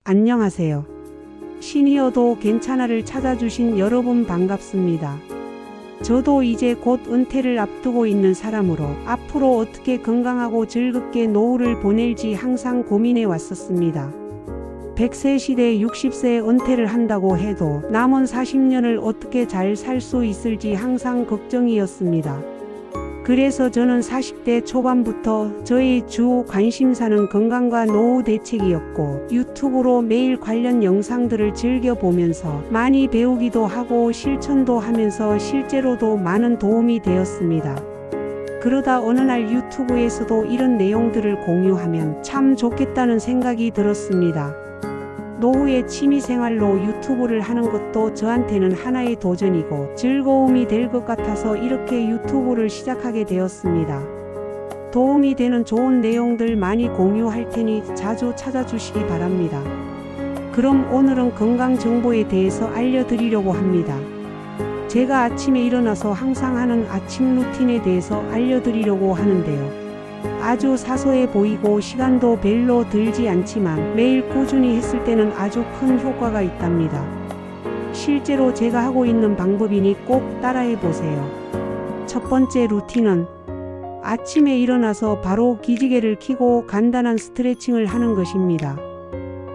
안녕하세요. 시니어도 괜찮아를 찾아주신 여러분 반갑습니다. 저도 이제 곧 은퇴를 앞두고 있는 사람으로 앞으로 어떻게 건강하고 즐겁게 노후를 보낼지 항상 고민해 왔었습니다. 100세 시대에 60세에 은퇴를 한다고 해도 남은 40년을 어떻게 잘 살 수 있을지 항상 걱정이었습니다. 그래서 저는 40대 초반부터 저의 주 관심사는 건강과 노후 대책이었고 유튜브로 매일 관련 영상들을 즐겨보면서 많이 배우기도 하고 실천도 하면서 실제로도 많은 도움이 되었습니다. 그러다 어느 날 유튜브에서도 이런 내용들을 공유하면 참 좋겠다는 생각이 들었습니다. 노후의 취미생활로 유튜브를 하는 것도 저한테는 하나의 도전이고 즐거움이 될 것 같아서 이렇게 유튜브를 시작하게 되었습니다. 도움이 되는 좋은 내용들 많이 공유할 테니 자주 찾아주시기 바랍니다. 그럼 오늘은 건강정보에 대해서 알려드리려고 합니다. 제가 아침에 일어나서 항상 하는 아침 루틴에 대해서 알려드리려고 하는데요. 아주 사소해 보이고 시간도 별로 들지 않지만 매일 꾸준히 했을 때는 아주 큰 효과가 있답니다. 실제로 제가 하고 있는 방법이니 꼭 따라해 보세요. 첫 번째 루틴은 아침에 일어나서 바로 기지개를 켜고 간단한 스트레칭을 하는 것입니다.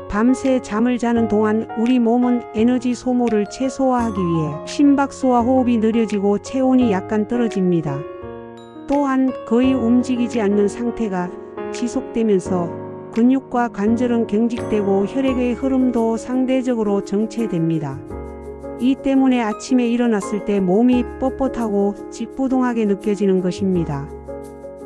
밤새 잠을 자는 동안 우리 몸은 에너지 소모를 최소화하기 위해 심박수와 호흡이 느려지고 체온이 약간 떨어집니다. 또한 거의 움직이지 않는 상태가 지속되면서 근육과 관절은 경직되고 혈액의 흐름도 상대적으로 정체됩니다. 이 때문에 아침에 일어났을 때 몸이 뻣뻣하고 찌뿌둥하게 느껴지는 것입니다.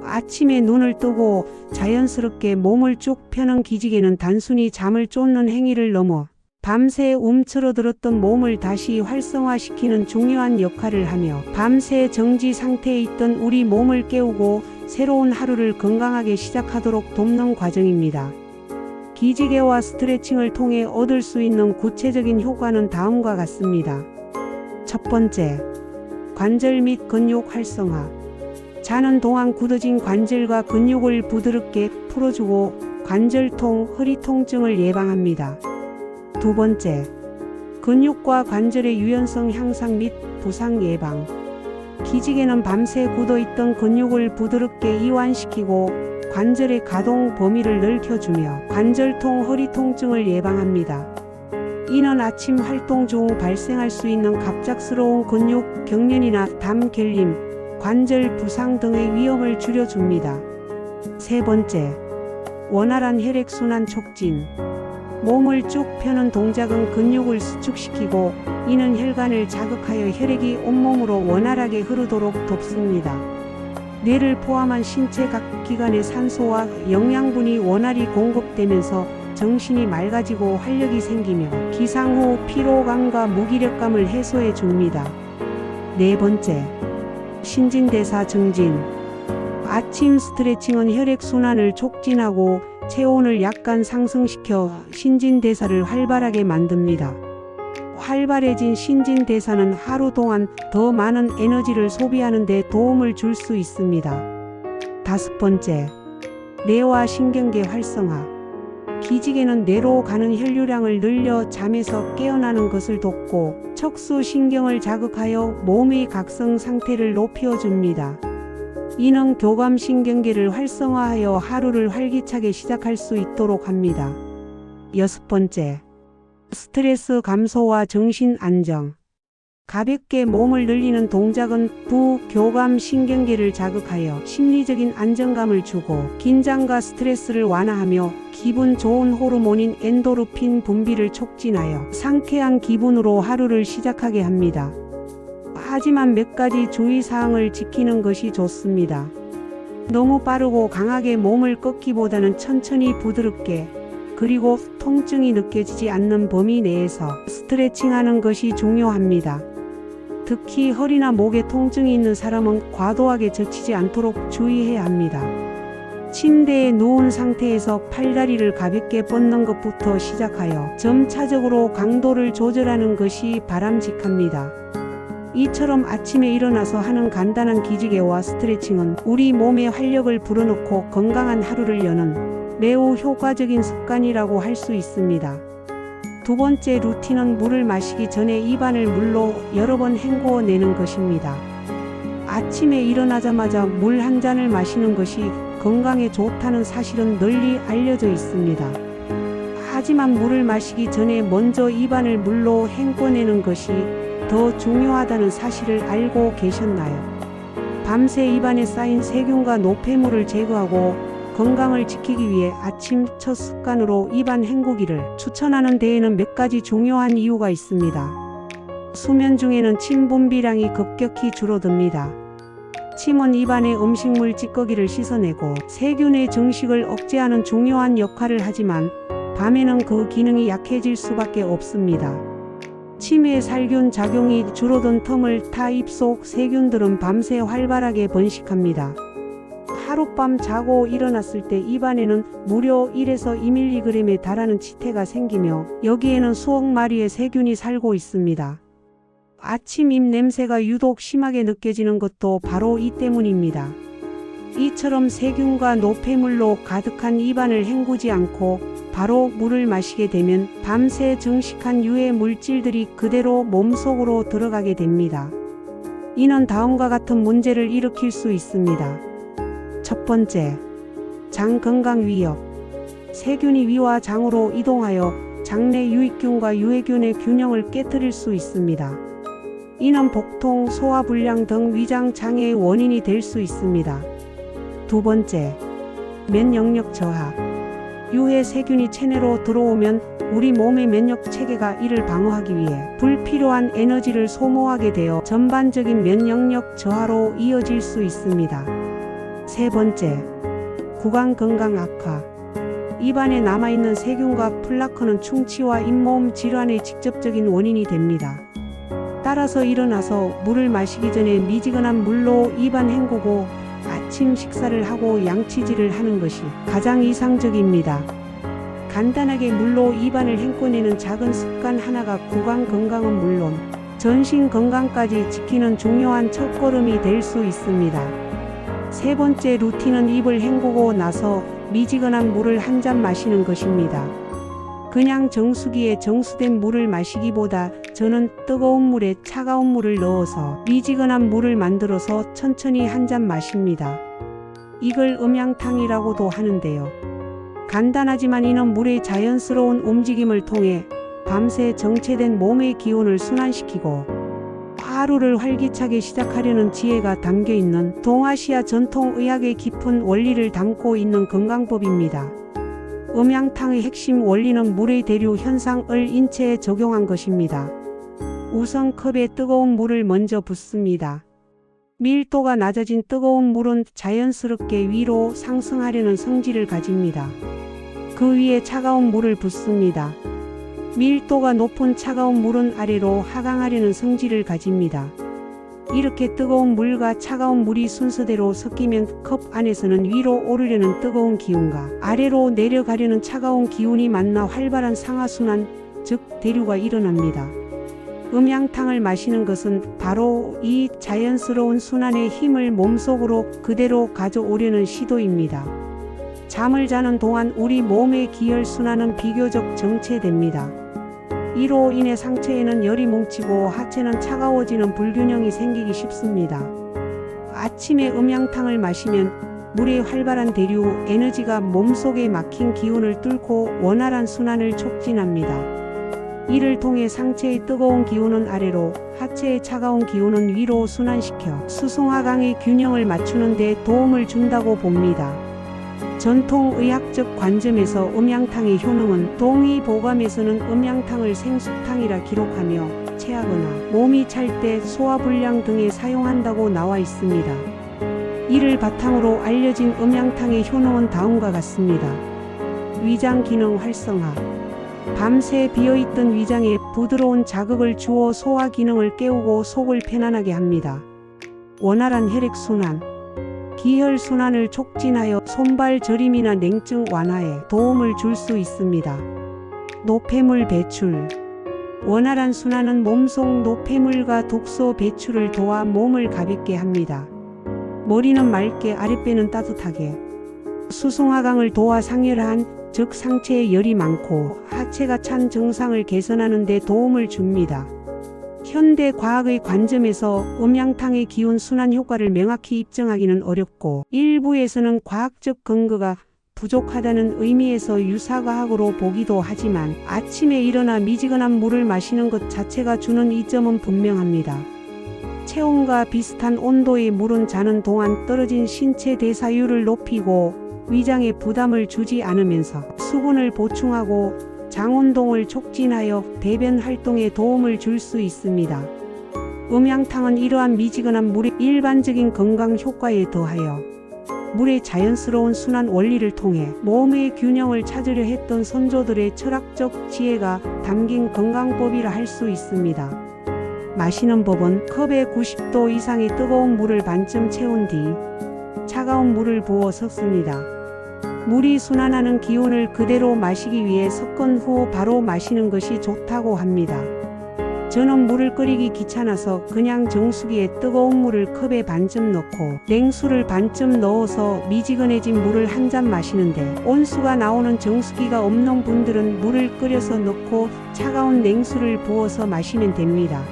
아침에 눈을 뜨고 자연스럽게 몸을 쭉 펴는 기지개는 단순히 잠을 쫓는 행위를 넘어 밤새 움츠러들었던 몸을 다시 활성화시키는 중요한 역할을 하며 밤새 정지 상태에 있던 우리 몸을 깨우고 새로운 하루를 건강하게 시작하도록 돕는 과정입니다. 기지개와 스트레칭을 통해 얻을 수 있는 구체적인 효과는 다음과 같습니다. 첫 번째, 관절 및 근육 활성화. 자는 동안 굳어진 관절과 근육을 부드럽게 풀어주고 관절통, 허리 통증을 예방합니다. 두 번째, 근육과 관절의 유연성 향상 및 부상 예방. 기지개는 밤새 굳어있던 근육을 부드럽게 이완시키고 관절의 가동 범위를 넓혀주며 관절통, 허리 통증을 예방합니다. 이는 아침 활동 중 발생할 수 있는 갑작스러운 근육 경련이나 담 결림, 관절 부상 등의 위험을 줄여줍니다. 세 번째, 원활한 혈액순환 촉진. 몸을 쭉 펴는 동작은 근육을 수축시키고 이는 혈관을 자극하여 혈액이 온몸으로 원활하게 흐르도록 돕습니다. 뇌를 포함한 신체 각 기관에 산소와 영양분이 원활히 공급되면서 정신이 맑아지고 활력이 생기며 기상 후 피로감과 무기력감을 해소해 줍니다. 네 번째, 신진대사 증진. 아침 스트레칭은 혈액순환을 촉진하고 체온을 약간 상승시켜 신진대사를 활발하게 만듭니다. 활발해진 신진대사는 하루 동안 더 많은 에너지를 소비하는 데 도움을 줄 수 있습니다. 다섯 번째, 뇌와 신경계 활성화. 기지개는 뇌로 가는 혈류량을 늘려 잠에서 깨어나는 것을 돕고 척수 신경을 자극하여 몸의 각성 상태를 높여줍니다. 이는 교감신경계를 활성화하여 하루를 활기차게 시작할 수 있도록 합니다. 여섯 번째, 스트레스 감소와 정신 안정. 가볍게 몸을 늘리는 동작은 부교감신경계를 자극하여 심리적인 안정감을 주고 긴장과 스트레스를 완화하며 기분 좋은 호르몬인 엔도르핀 분비를 촉진하여 상쾌한 기분으로 하루를 시작하게 합니다. 하지만 몇 가지 주의사항을 지키는 것이 좋습니다. 너무 빠르고 강하게 몸을 꺾기보다는 천천히 부드럽게 그리고 통증이 느껴지지 않는 범위 내에서 스트레칭하는 것이 중요합니다. 특히 허리나 목에 통증이 있는 사람은 과도하게 젖히지 않도록 주의해야 합니다. 침대에 누운 상태에서 팔다리를 가볍게 뻗는 것부터 시작하여 점차적으로 강도를 조절하는 것이 바람직합니다. 이처럼 아침에 일어나서 하는 간단한 기지개와 스트레칭은 우리 몸에 활력을 불어넣고 건강한 하루를 여는 매우 효과적인 습관이라고 할 수 있습니다. 두 번째 루틴은 물을 마시기 전에 입안을 물로 여러 번 헹구어 내는 것입니다. 아침에 일어나자마자 물 한 잔을 마시는 것이 건강에 좋다는 사실은 널리 알려져 있습니다. 하지만 물을 마시기 전에 먼저 입안을 물로 헹궈내는 것이 더 중요하다는 사실을 알고 계셨나요? 밤새 입안에 쌓인 세균과 노폐물을 제거하고 건강을 지키기 위해 아침 첫 습관으로 입안 헹구기를 추천하는 데에는 몇 가지 중요한 이유가 있습니다. 수면 중에는 침 분비량이 급격히 줄어듭니다. 침은 입안의 음식물 찌꺼기를 씻어내고 세균의 증식을 억제하는 중요한 역할을 하지만 밤에는 그 기능이 약해질 수밖에 없습니다. 침의 살균 작용이 줄어든 틈을 타 입속 세균들은 밤새 활발하게 번식합니다. 하룻밤 자고 일어났을 때 입안에는 무려 1에서 2mg에 달하는 치태가 생기며 여기에는 수억 마리의 세균이 살고 있습니다. 아침 입 냄새가 유독 심하게 느껴지는 것도 바로 이 때문입니다. 이처럼 세균과 노폐물로 가득한 입안을 헹구지 않고 바로 물을 마시게 되면 밤새 증식한 유해 물질들이 그대로 몸속으로 들어가게 됩니다. 이는 다음과 같은 문제를 일으킬 수 있습니다. 첫 번째, 장 건강 위협. 세균이 위와 장으로 이동하여 장내 유익균과 유해균의 균형을 깨뜨릴 수 있습니다. 이는 복통, 소화불량 등 위장 장애의 원인이 될 수 있습니다. 두 번째, 면역력 저하. 유해 세균이 체내로 들어오면 우리 몸의 면역 체계가 이를 방어하기 위해 불필요한 에너지를 소모하게 되어 전반적인 면역력 저하로 이어질 수 있습니다. 세 번째, 구강 건강 악화. 입안에 남아있는 세균과 플라크는 충치와 잇몸 질환의 직접적인 원인이 됩니다. 따라서 일어나서 물을 마시기 전에 미지근한 물로 입안 헹구고 아침 식사를 하고 양치질을 하는 것이 가장 이상적입니다. 간단하게 물로 입안을 헹궈내는 작은 습관 하나가 구강 건강은 물론 전신 건강까지 지키는 중요한 첫걸음이 될 수 있습니다. 세 번째 루틴은 입을 헹구고 나서 미지근한 물을 한 잔 마시는 것입니다. 그냥 정수기에 정수된 물을 마시기보다 저는 뜨거운 물에 차가운 물을 넣어서 미지근한 물을 만들어서 천천히 한 잔 마십니다. 이걸 음양탕이라고도 하는데요. 간단하지만 이는 물의 자연스러운 움직임을 통해 밤새 정체된 몸의 기운을 순환시키고 하루를 활기차게 시작하려는 지혜가 담겨있는 동아시아 전통의학의 깊은 원리를 담고 있는 건강법입니다. 음양탕의 핵심 원리는 물의 대류 현상을 인체에 적용한 것입니다. 우선 컵에 뜨거운 물을 먼저 붓습니다. 밀도가 낮아진 뜨거운 물은 자연스럽게 위로 상승하려는 성질을 가집니다. 그 위에 차가운 물을 붓습니다. 밀도가 높은 차가운 물은 아래로 하강하려는 성질을 가집니다. 이렇게 뜨거운 물과 차가운 물이 순서대로 섞이면 컵 안에서는 위로 오르려는 뜨거운 기운과 아래로 내려가려는 차가운 기운이 만나 활발한 상하순환, 즉 대류가 일어납니다. 음양탕을 마시는 것은 바로 이 자연스러운 순환의 힘을 몸속으로 그대로 가져오려는 시도입니다. 잠을 자는 동안 우리 몸의 기혈순환은 비교적 정체됩니다. 이로 인해 상체에는 열이 뭉치고 하체는 차가워지는 불균형이 생기기 쉽습니다. 아침에 음양탕을 마시면 물의 활발한 대류, 에너지가 몸속에 막힌 기운을 뚫고 원활한 순환을 촉진합니다. 이를 통해 상체의 뜨거운 기운은 아래로, 하체의 차가운 기운은 위로 순환시켜 수승하강의 균형을 맞추는 데 도움을 준다고 봅니다. 전통의학적 관점에서 음양탕의 효능은 동의보감에서는 음양탕을 생수탕이라 기록하며 체하거나 몸이 찰 때 소화불량 등에 사용한다고 나와 있습니다. 이를 바탕으로 알려진 음양탕의 효능은 다음과 같습니다. 위장 기능 활성화. 밤새 비어있던 위장에 부드러운 자극을 주어 소화 기능을 깨우고 속을 편안하게 합니다. 원활한 혈액순환. 기혈순환을 촉진하여 손발 저림이나 냉증 완화에 도움을 줄 수 있습니다. 노폐물 배출. 원활한 순환은 몸속 노폐물과 독소 배출을 도와 몸을 가볍게 합니다. 머리는 맑게, 아랫배는 따뜻하게. 수승하강을 도와 상열한 즉 상체에 열이 많고 하체가 찬 증상을 개선하는 데 도움을 줍니다. 현대 과학의 관점에서 음양탕의 기운 순환 효과를 명확히 입증하기는 어렵고 일부에서는 과학적 근거가 부족하다는 의미에서 유사과학으로 보기도 하지만 아침에 일어나 미지근한 물을 마시는 것 자체가 주는 이점은 분명합니다. 체온과 비슷한 온도의 물은 자는 동안 떨어진 신체 대사율을 높이고 위장에 부담을 주지 않으면서 수분을 보충하고 장운동을 촉진하여 배변 활동에 도움을 줄 수 있습니다. 음양탕은 이러한 미지근한 물의 일반적인 건강 효과에 더하여 물의 자연스러운 순환 원리를 통해 몸의 균형을 찾으려 했던 선조들의 철학적 지혜가 담긴 건강법이라 할 수 있습니다. 마시는 법은 컵에 90도 이상의 뜨거운 물을 반쯤 채운 뒤 차가운 물을 부어 섞습니다. 물이 순환하는 기운을 그대로 마시기 위해 섞은 후 바로 마시는 것이 좋다고 합니다. 저는 물을 끓이기 귀찮아서 그냥 정수기에 뜨거운 물을 컵에 반쯤 넣고 냉수를 반쯤 넣어서 미지근해진 물을 한 잔 마시는데 온수가 나오는 정수기가 없는 분들은 물을 끓여서 넣고 차가운 냉수를 부어서 마시면 됩니다.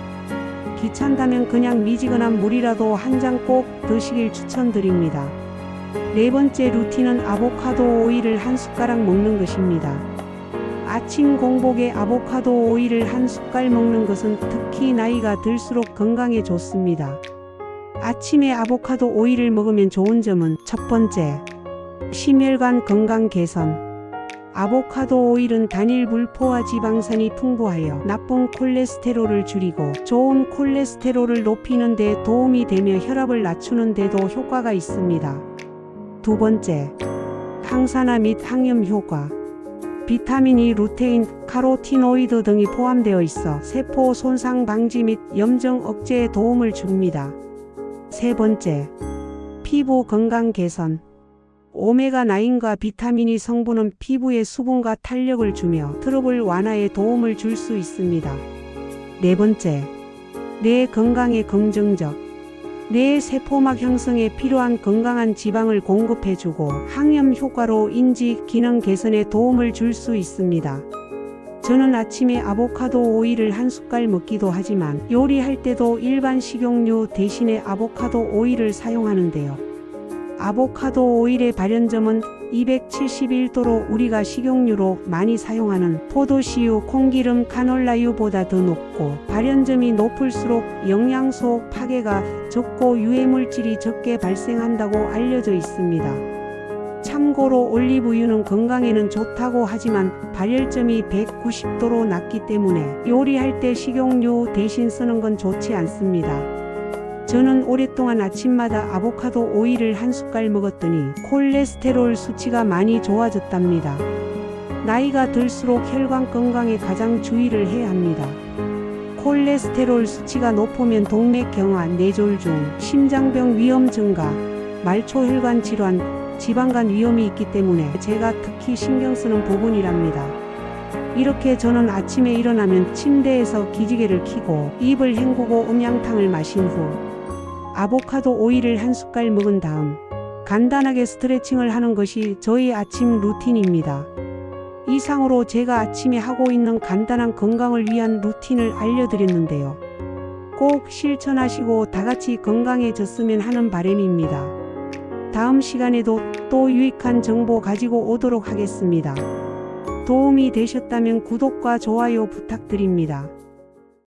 귀찮다면 그냥 미지근한 물이라도 한 잔 꼭 드시길 추천드립니다. 네 번째 루틴은 아보카도 오일을 한 숟가락 먹는 것입니다. 아침 공복에 아보카도 오일을 한 숟갈 먹는 것은 특히 나이가 들수록 건강에 좋습니다. 아침에 아보카도 오일을 먹으면 좋은 점은 첫 번째, 심혈관 건강 개선. 아보카도 오일은 단일 불포화 지방산이 풍부하여 나쁜 콜레스테롤을 줄이고 좋은 콜레스테롤을 높이는 데 도움이 되며 혈압을 낮추는 데도 효과가 있습니다. 두 번째, 항산화 및 항염 효과. 비타민 E, 루테인, 카로티노이드 등이 포함되어 있어 세포 손상 방지 및 염증 억제에 도움을 줍니다. 세 번째, 피부 건강 개선. 오메가9과 비타민 E 성분은 피부에 수분과 탄력을 주며 트러블 완화에 도움을 줄 수 있습니다. 네 번째, 뇌 건강에 긍정적. 뇌 세포막 형성에 필요한 건강한 지방을 공급해주고 항염 효과로 인지 기능 개선에 도움을 줄 수 있습니다. 저는 아침에 아보카도 오일을 한 숟갈 먹기도 하지만 요리할 때도 일반 식용유 대신에 아보카도 오일을 사용하는데요. 아보카도 오일의 발연점은 271도로 우리가 식용유로 많이 사용하는 포도씨유, 콩기름, 카놀라유보다 더 높고 발연점이 높을수록 영양소 파괴가 적고 유해물질이 적게 발생한다고 알려져 있습니다. 참고로 올리브유는 건강에는 좋다고 하지만 발열점이 190도로 낮기 때문에 요리할 때 식용유 대신 쓰는 건 좋지 않습니다. 저는 오랫동안 아침마다 아보카도 오일을 한 숟갈 먹었더니 콜레스테롤 수치가 많이 좋아졌답니다. 나이가 들수록 혈관 건강에 가장 주의를 해야 합니다. 콜레스테롤 수치가 높으면 동맥경화, 뇌졸중, 심장병 위험 증가, 말초혈관 질환, 지방간 위험이 있기 때문에 제가 특히 신경 쓰는 부분이랍니다. 이렇게 저는 아침에 일어나면 침대에서 기지개를 켜고 입을 헹구고 음양탕을 마신 후 아보카도 오일을 한 숟갈 먹은 다음 간단하게 스트레칭을 하는 것이 저의 아침 루틴입니다. 이상으로 제가 아침에 하고 있는 간단한 건강을 위한 루틴을 알려드렸는데요. 꼭 실천하시고 다같이 건강해졌으면 하는 바람입니다. 다음 시간에도 또 유익한 정보 가지고 오도록 하겠습니다. 도움이 되셨다면 구독과 좋아요 부탁드립니다.